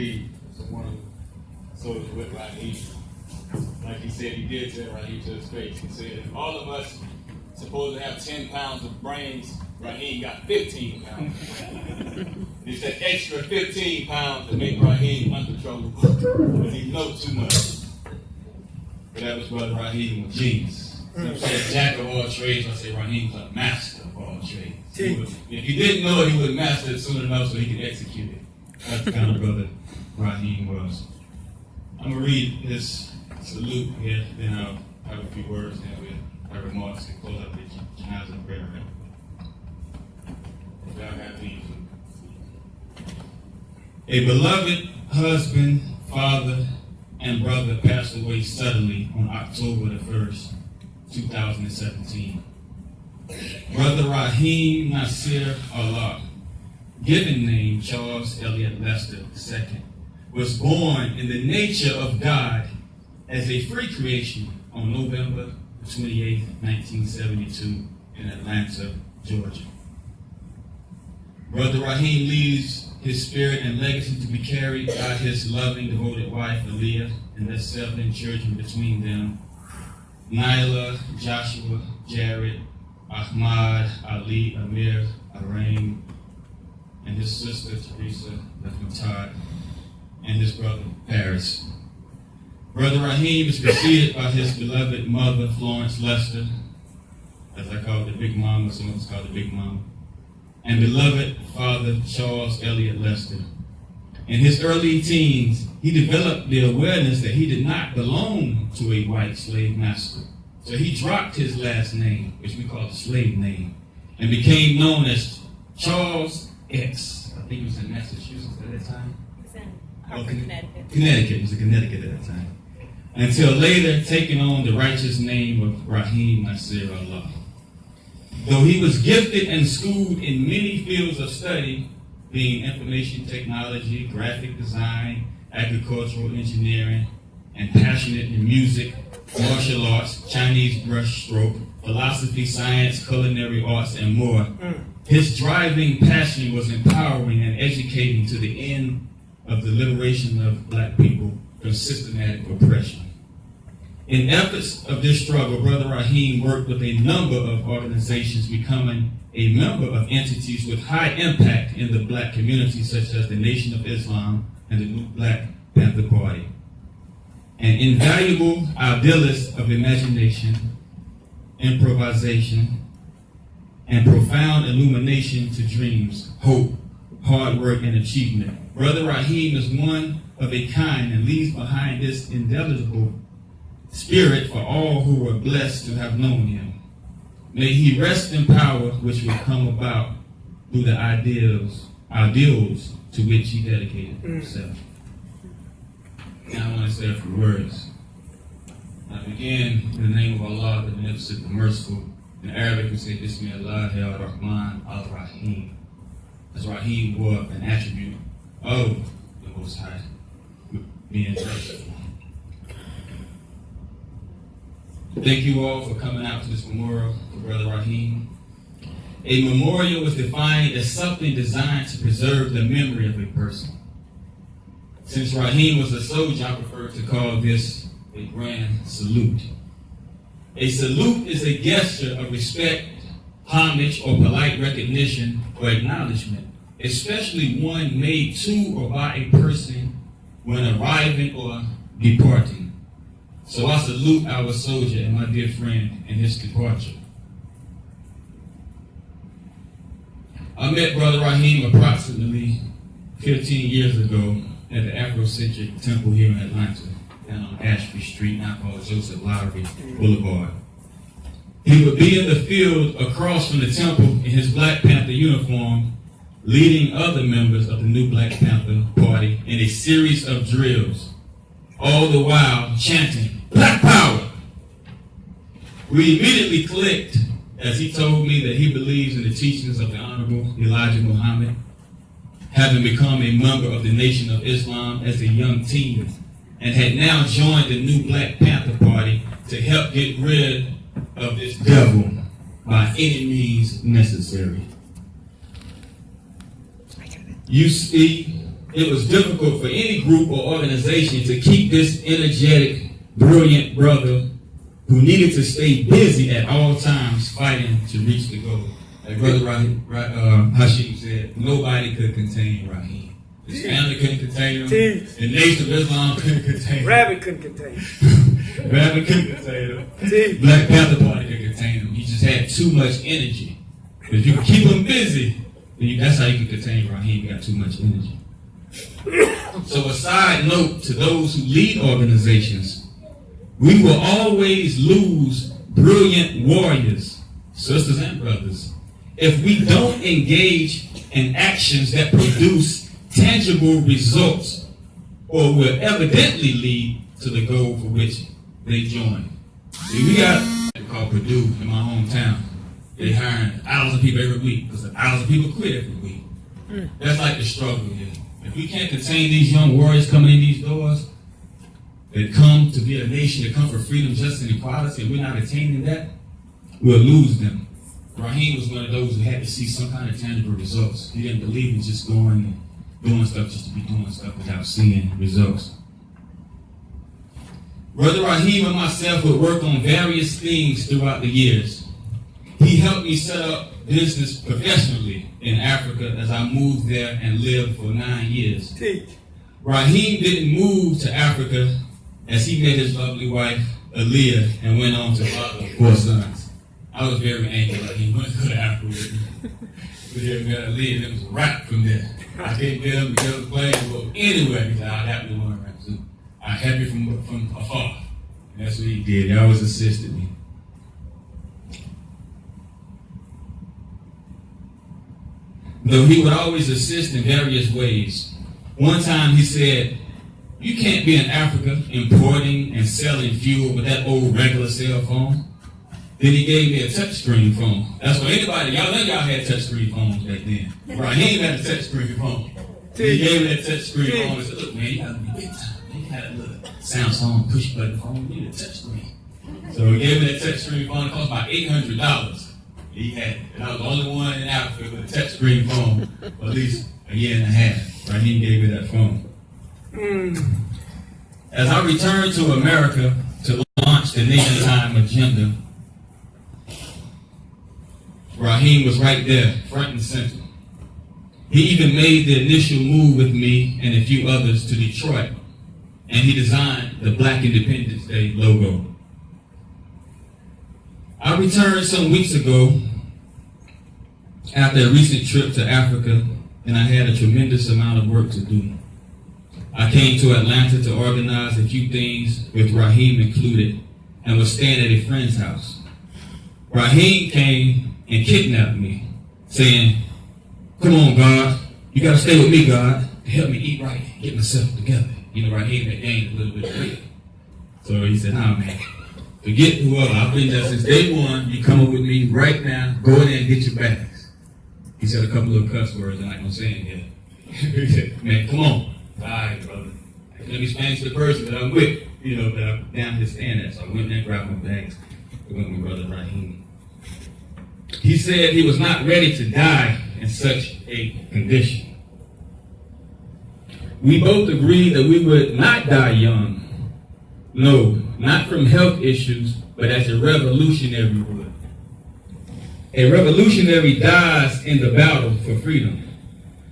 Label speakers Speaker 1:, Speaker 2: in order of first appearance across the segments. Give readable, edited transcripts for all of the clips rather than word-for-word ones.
Speaker 1: read someone soldier with Rahiym. Like he said, he did tell Rahiym to his face. He said, if all of us supposed to have 10 pounds of brains, Rahiym got 15 pounds. He said extra 15 pounds to make Rahiym uncontrollable because he knows too much. But that was Brother Rahiym, a genius. He said jack of all trades. I say Rahiym's a master of all trades. If he didn't know it, he would master it soon enough so he could execute it. That's the kind of brother Rahiym was. I'm going to read his salute here, then I'll have a few words, and we'll have remarks and close up the janaza prayer. If y'all have these. A beloved husband, father, and brother passed away suddenly on October the 1st, 2017. Brother Rahiym Nasir Allah, given name Charles Eliot Lester II, was born in the nature of God as a free creation on November 28, 1972 in Atlanta, Georgia. Brother Rahiym leaves his spirit and legacy to be carried by his loving, devoted wife, Aaliyah, and their 7 children between them, Nyla, Joshua, Jared, Ahmad, Ali, Amir, Araim, and his sister, Teresa, Todd, and his brother, Paris. Brother Rahiym is preceded by his beloved mother, Florence Lester, as I call the Big Mama, some of us call the Big Mama, and beloved father, Charles Eliot Lester. In his early teens, he developed the awareness that he did not belong to a white slave master. So he dropped his last name, which we call the slave name, and became known as Charles X. I think it was in Massachusetts at that time.
Speaker 2: It's in Hartford, Connecticut.
Speaker 1: It was in Connecticut at that time. Until later taking on the righteous name of Rahiym Nasir Allah. Though he was gifted and schooled in many fields of study, being information technology, graphic design, agricultural engineering, and passionate in music, martial arts, Chinese brushstroke, philosophy, science, culinary arts, and more, his driving passion was empowering and educating to the end of the liberation of black people from systematic oppression. In efforts of this struggle, Brother Rahiym worked with a number of organizations, becoming a member of entities with high impact in the black community, such as the Nation of Islam and the New Black Panther Party. An invaluable idealist of imagination, improvisation, and profound illumination to dreams, hope, hard work, and achievement. Brother Rahiym is one of a kind and leaves behind this indelible spirit for all who were blessed to have known him. May he rest in power which will come about through the ideals to which he dedicated himself. Now I want to say a few words. I begin in the name of Allah, the Beneficent, the Merciful. In Arabic we say, Bismillah ar-Rahman ar-Rahim. As Rahiym wore an attribute of the Most High, being merciful. Thank you all for coming out to this memorial for Brother Rahiym. A memorial is defined as something designed to preserve the memory of a person. Since Rahiym was a soldier, I prefer to call this a grand salute. A salute is a gesture of respect, homage, or polite recognition or acknowledgement, especially one made to or by a person when arriving or departing. So I salute our soldier and my dear friend in his departure. I met Brother Rahiym approximately 15 years ago at the Afrocentric Temple here in Atlanta, down on Ashby Street, now called Joseph Lowry Boulevard. He would be in the field across from the temple in his Black Panther uniform, leading other members of the new Black Panther Party in a series of drills, all the while chanting, Black Power! We immediately clicked as he told me that he believes in the teachings of the Honorable Elijah Muhammad, having become a member of the Nation of Islam as a young teen, and had now joined the new Black Panther Party to help get rid of this devil by any means necessary. You see, it was difficult for any group or organization to keep this energetic, brilliant brother who needed to stay busy at all times fighting to reach the goal. Like Brother Hashim said, nobody could contain Rahiym. His family couldn't contain him. The Nation of Islam couldn't contain him.
Speaker 3: Rabbit couldn't contain him.
Speaker 1: Rabbit couldn't contain him. Black Panther Party couldn't contain him. He just had too much energy. If you keep him busy, then that's how you can contain Rahiym. He got too much energy. So a side note to those who lead organizations, we will always lose brilliant warriors, sisters and brothers, if we don't engage in actions that produce tangible results or will evidently lead to the goal for which they join. See, we got a called Purdue in my hometown. They hiring 1,000 people every week because 1,000 people quit every week. That's like the struggle here. If we can't contain these young warriors coming in these doors that come to be a nation, that come for freedom, justice, and equality, and we're not attaining that, we'll lose them. Rahiym was one of those who had to see some kind of tangible results. He didn't believe in just going and doing stuff just to be doing stuff without seeing results. Brother Rahiym and myself would work on various things throughout the years. He helped me set up business professionally in Africa as I moved there and lived for 9 years. Rahiym didn't move to Africa as he met his lovely wife, Aaliyah, and went on to father 4 sons. I was very angry that he went to go to Africa with me. But then met Aaliyah, and it was a wrap from there. I can't get him to get on the plane. Well, anyway, he said, I'll have to learn Ramzu. I help you from afar. And that's what he did. He always assisted me. Though he would always assist in various ways. One time he said, you can't be in Africa importing and selling fuel with that old regular cell phone. Then he gave me a touchscreen phone. That's what anybody, none of y'all had touchscreen phones back then. Rahiym had a touchscreen phone. He gave me that touchscreen phone and said, look, man, you gotta be big time. You had a little Samsung push button phone, you need a touchscreen. So he gave me that touchscreen phone. It cost about $800. He had it. And I was the only one in Africa with a touchscreen phone for at least a year and a half. Rahiym gave me that phone. As I returned to America to launch the Nation Time agenda, Rahiym was right there, front and center. He even made the initial move with me and a few others to Detroit, and he designed the Black Independence Day logo. I returned some weeks ago after a recent trip to Africa, and I had a tremendous amount of work to do. I came to Atlanta to organize a few things with Rahiym included, and was staying at a friend's house. Rahiym came and kidnapped me, saying, come on, God, you got to stay with me, God, to help me eat right, get myself together. You know, Rahiym had gained a little bit of weight. So he said, nah, man, forget whoever. I've been there since day one. You come up with me right now. Go in there and get your bags. He said a couple of cuss words, and I'm not going to say it here. He said, man, come on. All right, brother. Let me explain to the person that I'm with, that I'm down here staying at. So I went there and grabbed my bags. I went with Brother Rahiym. He said he was not ready to die in such a condition. We both agreed that we would not die young. No, not from health issues, but as a revolutionary would. A revolutionary dies in the battle for freedom,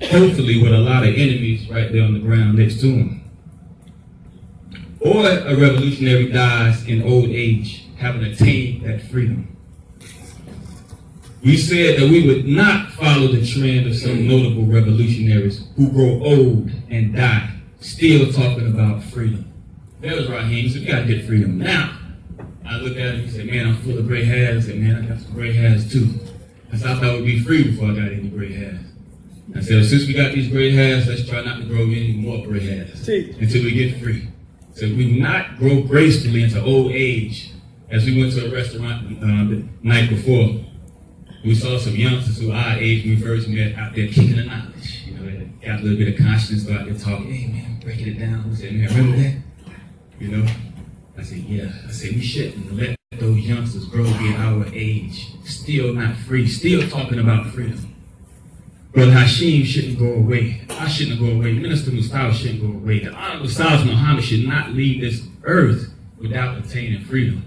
Speaker 1: hopefully with a lot of enemies right there on the ground next to him. Or a revolutionary dies in old age, having attained that freedom. We said that we would not follow the trend of some notable revolutionaries who grow old and die, still talking about freedom. That was Rahiym. He said, we got to get freedom now. I looked at him, he said, man, I'm full of gray hairs. I said, man, I got some gray hairs too. I said, I thought we'd be free before I got any gray hairs. I said, well, since we got these gray hairs, let's try not to grow any more gray hairs until we get free. So we will not grow gracefully into old age. As we went to a restaurant the night before, we saw some youngsters who our age when we first met out there kicking the knowledge. They got a little bit of conscience, go out there talking, hey man, breaking it down. We said, man, remember that? I said, yeah. I said, we shouldn't let those youngsters grow in our age, still not free, still talking about freedom. Brother Hakeem shouldn't go away. I shouldn't go away. Minister Mustafa shouldn't go away. The Honorable Styles Muhammad should not leave this earth without attaining freedom.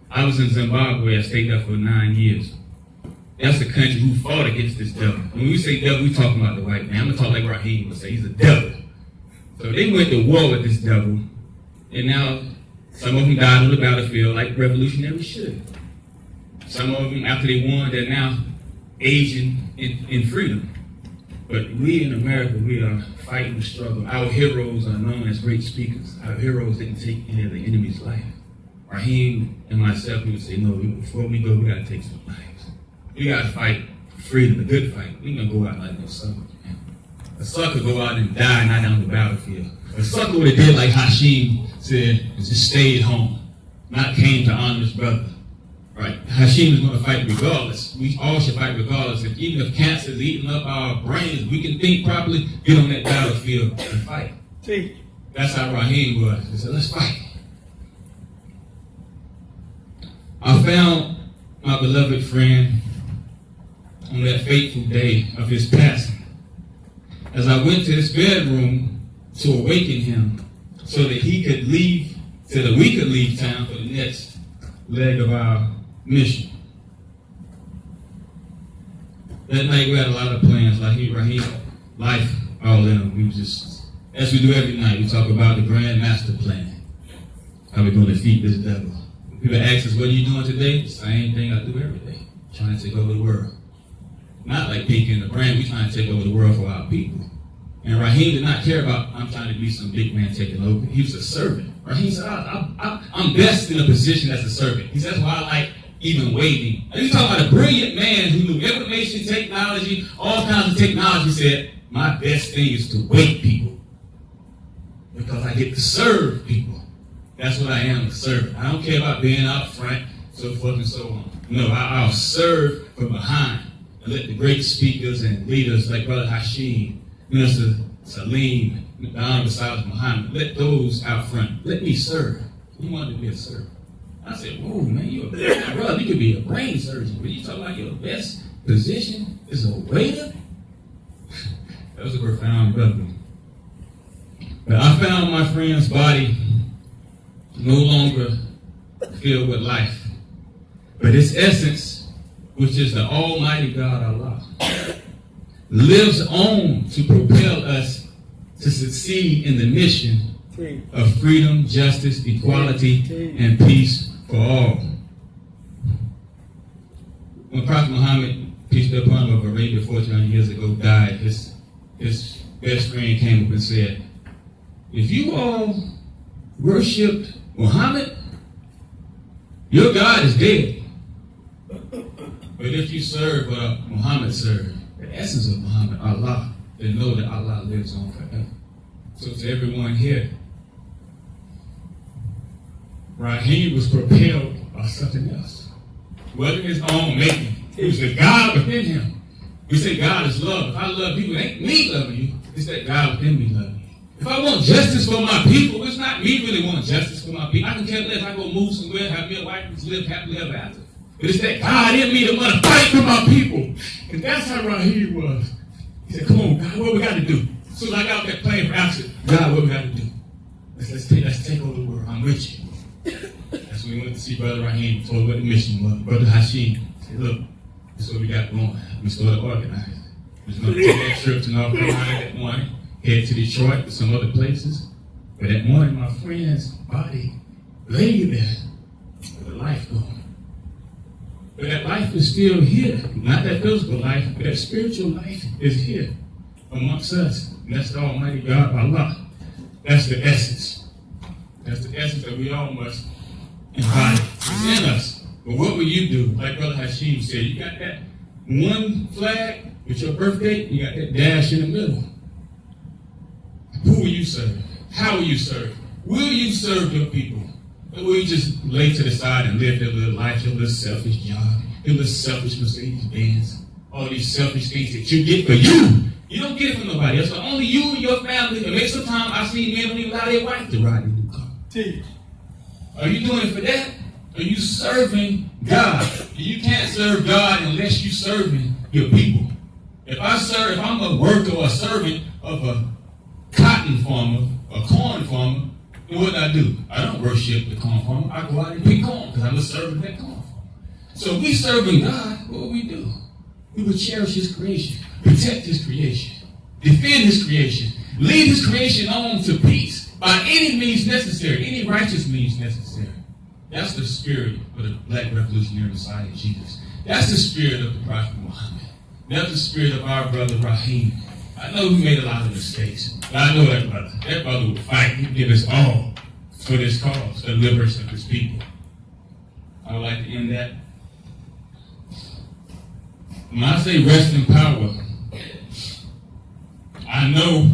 Speaker 1: I was in Zimbabwe. I stayed there for 9 years. That's the country who fought against this devil. When we say devil, we talking about the white man. I'm going to talk like Rahiym would say. He's a devil. So they went to war with this devil. And now some of them died on the battlefield like revolutionaries should. Some of them, after they won, they're now aging in freedom. But we in America, we are fighting the struggle. Our heroes are known as great speakers. Our heroes didn't take any of the enemy's life. Rahiym and myself, we would say, no, before we go, we got to take some lives. We got to fight freedom, a good fight. We ain't going to go out like no sucker. Man. A sucker go out and die, not on the battlefield. A sucker would have did like Hakeem said, and just stayed home, not came to honor his brother. Right? Hakeem is going to fight regardless. We all should fight regardless. Even if cancer is eating up our brains, we can think properly, get on that battlefield and fight. That's how Rahiym was. He said, let's fight. I found my beloved friend on that fateful day of his passing. As I went to his bedroom to awaken him so that he could leave, so that we could leave town for the next leg of our mission. That night we had a lot of plans, like Rahiym, life all in him. We just, as we do every night, we talk about the grand master plan. How we're going to defeat this devil. People ask us, what are you doing today? The same thing I do every day. Trying to take over the world. Not like Pinky and the Brand, we're trying to take over the world for our people. And Rahiym did not care about, I'm trying to be some big man taking over. He was a servant. Rahiym said, I'm best in a position as a servant. He said, that's why I like even waiting. And he's talking about a brilliant man who knew information technology, all kinds of technology. He said, my best thing is to wait people. Because I get to serve people. That's what I am, a servant. I don't care about being out front, so forth and so on. No, I'll serve from behind. And let the great speakers and leaders like Brother Hakeem, Minister Salim, the Honorable Styles Muhammad, let those out front. Let me serve. He wanted to be a servant. I said, whoa, man, you're a brilliant brother. You could be a brain surgeon, but you talking about your best position is a waiter? That was a profound brother. But I found my friend's body no longer filled with life, but its essence, which is the Almighty God Allah, lives on to propel us to succeed in the mission of freedom, justice, equality, and peace for all. When Prophet Muhammad, peace be upon him, of Arabia 1400 years ago, died, his best friend came up and said, if you all worshipped Muhammad, your God is dead. But if you serve what Muhammad served, the essence of Muhammad, Allah, then know that Allah lives on forever. So to everyone here, Rahiym was propelled by something else. Wasn't his own making. It was the God within him. We say God is love. If I love you, it ain't me loving you. It's that God within me loving you. If I want justice for my people, it's not me really want justice for my people. I can care less if I go move somewhere, have me a wife, and live happily ever after. But it's that God in me that want to fight for my people. And that's how Rahiym was. He said, come on, God, what we got to do? So I got out that plane for answer. God, what we got to do? Let's take over the world. I'm with you. That's when we went to see Brother Rahiym, told him what the mission was. Brother Hakeem said, look, this is what we got going. We started organizing. We was going to take that trip to North Carolina that morning, head to Detroit, to some other places. But that morning, my friend's body lay there with a life going. But that life is still here. Not that physical life, but that spiritual life is here amongst us. And that's the Almighty God, Allah. That's the essence. That's the essence that we all must embody. It's in us. But what will you do? Like Brother Hakeem said, you got that one flag with your birth date, you got that dash in the middle. Who will you serve? How will you serve? Will you serve your people? Or will you just lay to the side and live your little life, your little selfish job, your little selfish Mercedes-Benz, all these selfish things that you get for you? You don't get it from nobody else. So only you and your family. And make some time I see men don't even allow their wife to ride in the car. Are you doing it for that? Are you serving God? You can't serve God unless you're serving your people. If I'm a worker or a servant of a cotton farmer, a corn farmer, then what do? I don't worship the corn farmer. I go out and pick corn because I'm a servant of that corn farmer. So if we serving God, what do? We would cherish his creation, protect his creation, defend his creation, lead his creation on to peace by any means necessary, any righteous means necessary. That's the spirit of the Black Revolutionary Messiah, Jesus. That's the spirit of the Prophet Muhammad. That's the spirit of our brother Rahiym. I know he made a lot of mistakes, but I know that brother. That brother would fight. He'd give his all for this cause, the liberation of his people. I would like to end that. When I say rest in power, I know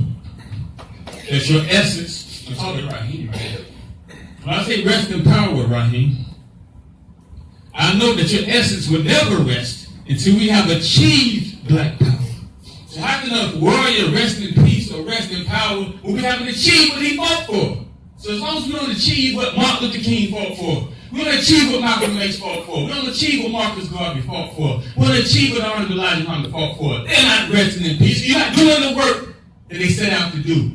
Speaker 1: that your essence, I'm talking to Rahiym right now. When I say rest in power, Rahiym, I know that your essence will never rest until we have achieved black power. So how can a warrior rest in peace or rest in power when we haven't achieved what he fought for? So as long as we don't achieve what Martin Luther King fought for, we don't achieve what Malcolm X fought for, we don't achieve what Marcus Garvey fought for, we don't achieve what Honorable Elijah Muhammad fought for, they're not resting in peace. You're not doing the work that they set out to do.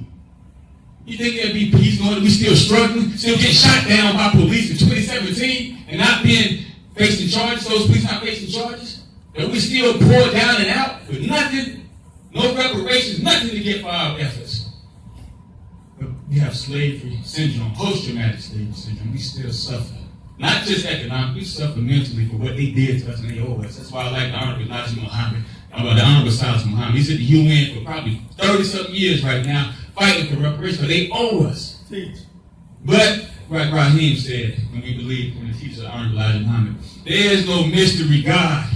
Speaker 1: You think there'll be peace going? We still struggling, still getting shot down by police in 2017 and not being facing charges, those police not facing charges? That we still pour down and out with nothing, no reparations, nothing to get for our efforts. But we have slavery syndrome, post-traumatic slavery syndrome. We still suffer. Not just economically, we suffer mentally for what they did to us and they owe us. That's why I like the Honorable Elijah Muhammad, about the Honorable Silas Muhammad. He's at the UN for probably 30-something years right now, fighting for reparations, but they owe us. But, like Rahiym said, when we believe, when the teacher of Honorable Elijah Muhammad, there is no mystery God.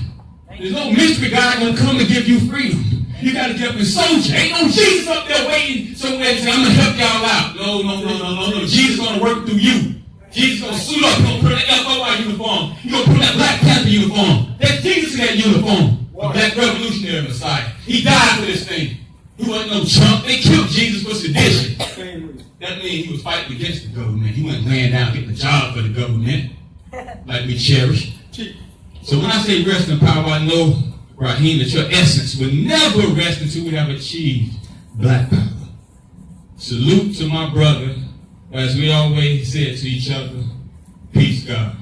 Speaker 1: There's no mystery God gonna come to give you freedom. You gotta get up and soldier. Ain't no Jesus up there waiting somewhere and say, I'm gonna help y'all out. No. Jesus gonna work through you. Jesus gonna suit up. He's gonna put on that FOI uniform. He's gonna put on that Black Panther uniform. That's Jesus in that uniform. The Black Revolutionary Messiah. He died for this thing. He wasn't no chump. They killed Jesus for sedition. That means he was fighting against the government. He wasn't laying down getting a job for the government like we cherish. So when I say rest in power, I know, Rahiym, that your essence will never rest until we have achieved black power. Salute to my brother, as we always said to each other, peace, God.